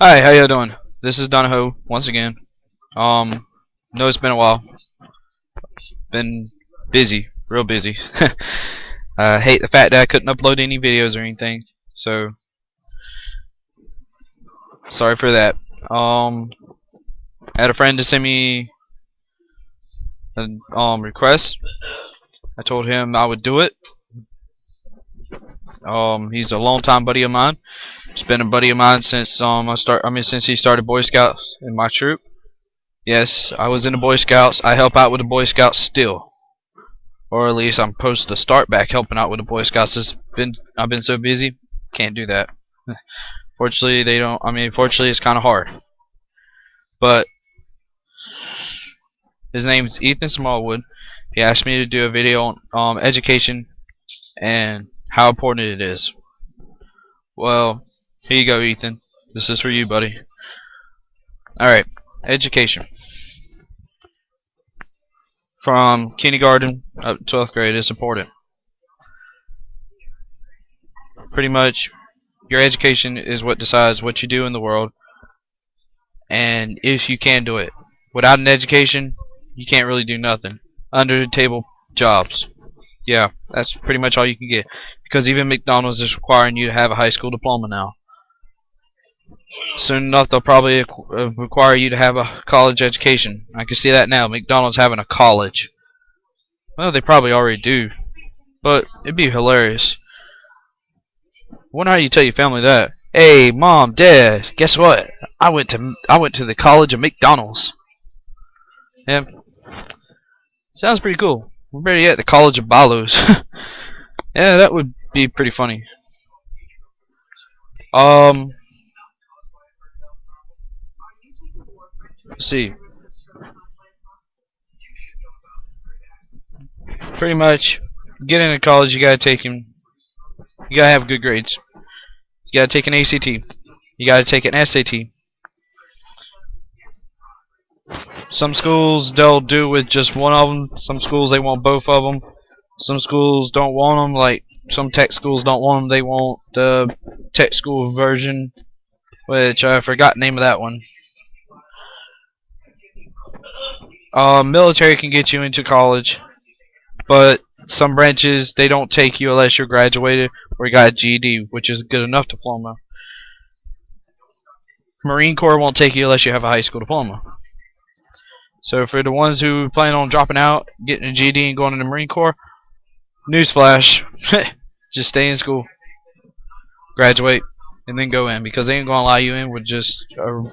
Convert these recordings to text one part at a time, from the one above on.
Hi, how you doing? This is Dunaho once again. Know it's been a while. Been busy, real busy. I hate the fact that I couldn't upload any videos or anything. So sorry for that. I had a friend to send me a request. I told him I would do it. He's a longtime buddy of mine. He's been a buddy of mine since since he started Boy Scouts in my troop. Yes, I was in the Boy Scouts. I help out with the Boy Scouts still, or at least I'm supposed to start back helping out with the Boy Scouts. I've been so busy, can't do that. Fortunately, they don't. Fortunately, it's kind of hard. But his name's Ethan Smallwood. He asked me to do a video on education and how important it is. Well, here you go, Ethan. This is for you, buddy. Alright, education. From kindergarten up to 12th grade is important. Pretty much, your education is what decides what you do in the world and if you can do it. Without an education, you can't really do nothing. Under the table jobs. Yeah, that's pretty much all you can get. Because even McDonald's is requiring you to have a high school diploma now. Soon enough, they'll probably require you to have a college education. I can see that now. McDonald's having a college. Well, they probably already do. But it'd be hilarious. Wonder how you tell your family that. Hey, mom, dad, guess what? I went to the college of McDonald's. Yeah, sounds pretty cool. We're better yet, the College of Balos. Yeah, that would be pretty funny. Let's see. Pretty much, get into college, you gotta take him. You gotta have good grades. You gotta take an ACT. You gotta take an SAT. Some schools they'll do with just one of them. Some schools they want both of them. Some schools don't want them. Like some tech schools don't want them. They want the tech school version, which I forgot the name of that one. Military can get you into college, but some branches they don't take you unless you're graduated or you got a GED, which is a good enough diploma. Marine Corps won't take you unless you have a high school diploma. So for the ones who plan on dropping out, getting a GED and going in the Marine Corps, newsflash, just stay in school, graduate, and then go in, because they ain't gonna allow you in with just a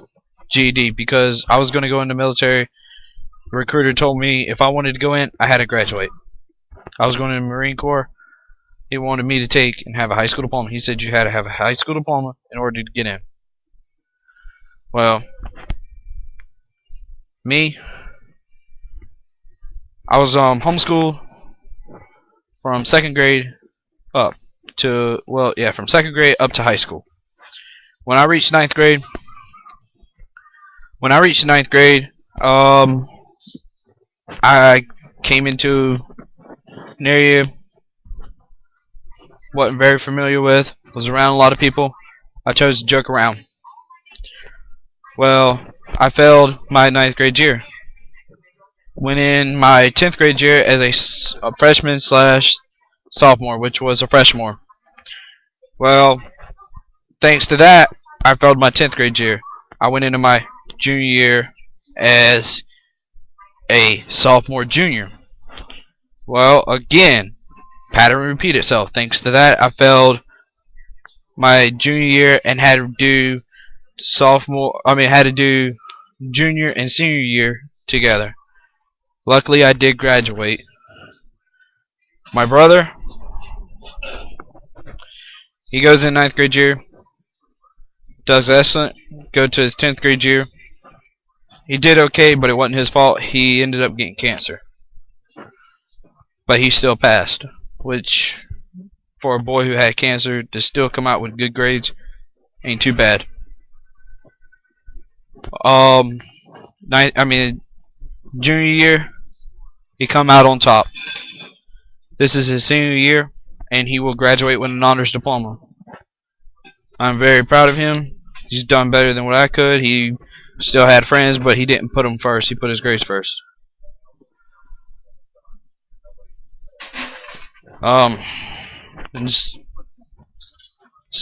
GED. Because I was gonna go in the military, the recruiter told me if I wanted to go in, I had to graduate. I was going in the Marine Corps. He wanted me to take and have a high school diploma. He said you had to have a high school diploma in order to get in. Well, me, I was homeschooled from second grade up to, well, yeah, from second grade up to high school. When I reached ninth grade, I came into an area wasn't very familiar with, was around a lot of people. I chose to joke around. Well, I failed my ninth grade year. Went in my 10th grade year as a freshman slash sophomore, which was a freshman. Well, thanks to that, I failed my 10th grade year. I went into my junior year as a sophomore junior. Well, again, pattern repeat itself. Thanks to that, I failed my junior year and had to do junior and senior year together. Luckily, I did graduate. My brother, he goes in ninth grade year, does excellent, go to his 10th grade year. He did okay, but it wasn't his fault. He ended up getting cancer. But he still passed, which for a boy who had cancer to still come out with good grades ain't too bad. Junior year, he come out on top. This is his senior year, and he will graduate with an honors diploma. I'm very proud of him. He's done better than what I could. He still had friends, but he didn't put them first. He put his grades first. It's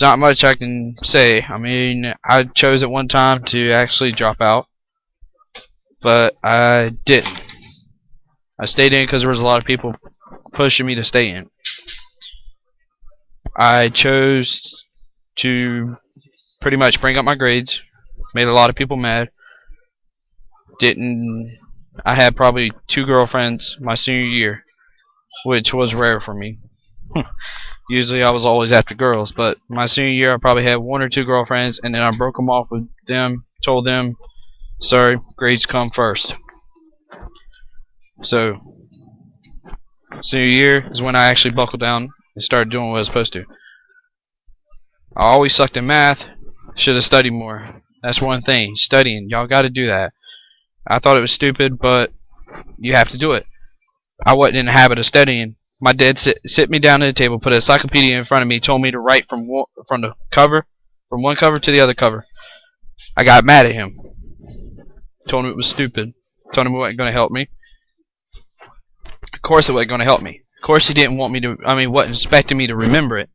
not much I can say. I mean, I chose at one time to actually drop out, but I didn't. I stayed in because there was a lot of people pushing me to stay in. I chose to pretty much bring up my grades, made a lot of people mad. Didn't I had probably 2 girlfriends my senior year, which was rare for me. Usually I was always after girls, but my senior year I probably had 1 or 2 girlfriends, and then I broke them off with them, told them, sorry, grades come first. So, senior year is when I actually buckled down and started doing what I was supposed to. I always sucked in math, should have studied more. That's one thing, studying, y'all gotta do that. I thought it was stupid, but you have to do it. I wasn't in the habit of studying. My dad sit me down at the table, put an encyclopedia in front of me, told me to write from the cover, from one cover to the other cover. I got mad at him. Told him it was stupid. Told him it wasn't going to help me. Of course it wasn't going to help me. Of course he didn't want me to, wasn't expecting me to remember it.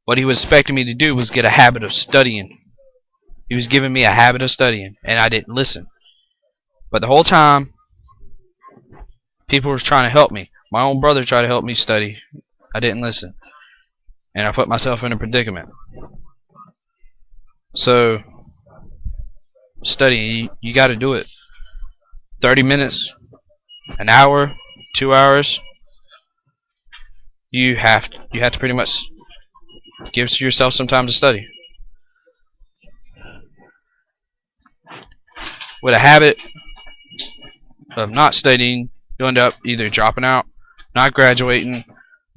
What he was expecting me to do was get a habit of studying. He was giving me a habit of studying, and I didn't listen. But the whole time, people were trying to help me. My own brother tried to help me study. I didn't listen. And I put myself in a predicament. So, study, you got to do it. 30 minutes, an hour, 2 hours. You have to pretty much give yourself some time to study. With a habit of not studying, you'll end up either dropping out, not graduating,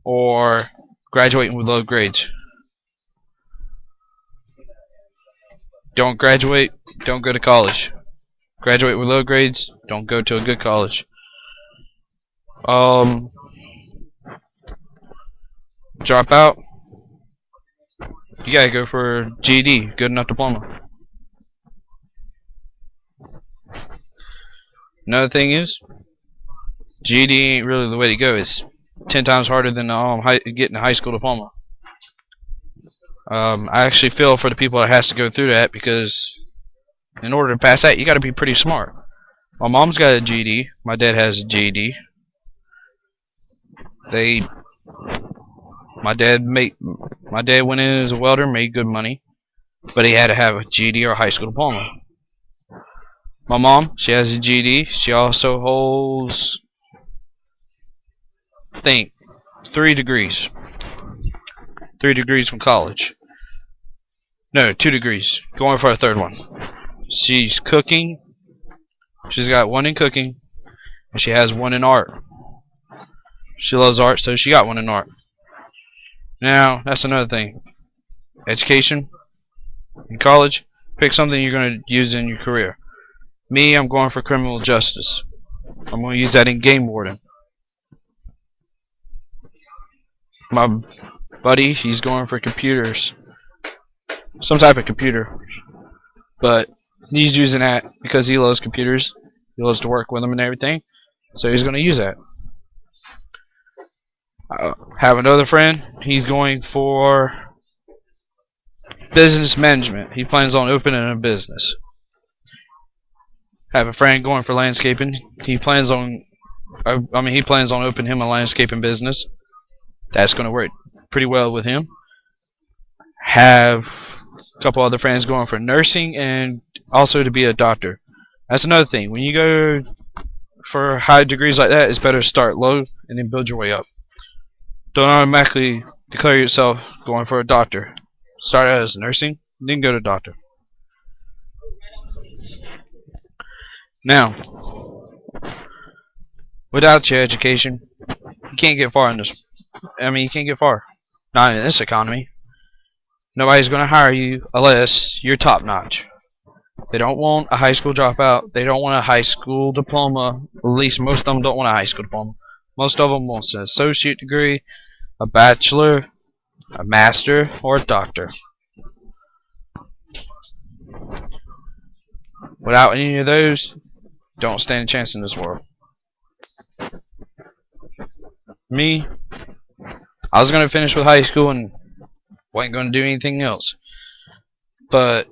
or graduating with low grades. Don't graduate, don't go to college. Graduate with low grades, don't go to a good college. Drop out, you gotta go for a GED, good enough diploma. Another thing is, GED ain't really the way to go. It's 10 times harder than getting a high school diploma. I actually feel for the people that has to go through that, because in order to pass that, you got to be pretty smart. My mom's got a GED. My dad has a GED. My dad went in as a welder, made good money, but he had to have a GED or a high school diploma. My mom, she has a GED. She also holds, I think, 3 degrees. 3 degrees from college. No, 2 degrees. Going for a 3rd one. She's cooking. She's got 1 in cooking, and she has 1 in art. She loves art, so she got 1 in art. Now, that's another thing. Education in college, pick something you're going to use in your career. Me, I'm going for criminal justice. I'm going to use that in game warden. My buddy, he's going for computers. Some type of computer. But he's using that because he loves computers. He loves to work with them and everything. So he's going to use that. I have another friend. He's going for business management. He plans on opening a business. Have a friend going for landscaping. He plans on opening him a landscaping business. That's going to work pretty well with him. Have a couple other friends going for nursing and also to be a doctor. That's another thing. When you go for high degrees like that, it's better to start low and then build your way up. Don't automatically declare yourself going for a doctor. Start out as nursing, then go to doctor. Now, without your education, you can't get far in this. You can't get far. Not in this economy. Nobody's going to hire you unless you're top notch. They don't want a high school dropout. They don't want a high school diploma. At least most of them don't want a high school diploma. Most of them want an associate degree, a bachelor, a master, or a doctor. Without any of those, don't stand a chance in this world. Me, I was gonna finish with high school and wasn't gonna do anything else. But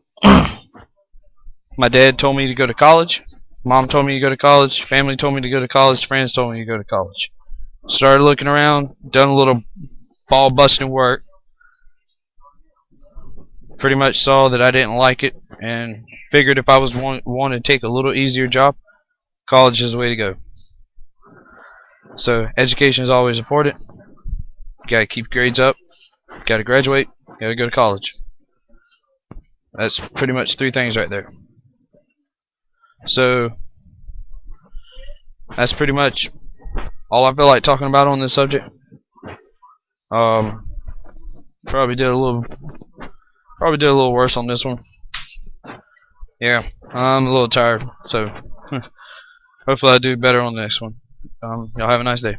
my dad told me to go to college. Mom told me to go to college. Family told me to go to college. Friends told me to go to college. Started looking around, done a little ball busting work. Pretty much saw that I didn't like it and figured if I was wanting to take a little easier job, college is the way to go. So education is always important. Gotta keep grades up. Gotta graduate. Gotta go to college. That's pretty much three things right there. So that's pretty much all I feel like talking about on this subject. Probably did a little worse on this one. Yeah, I'm a little tired, so hopefully I do better on the next one. Y'all have a nice day.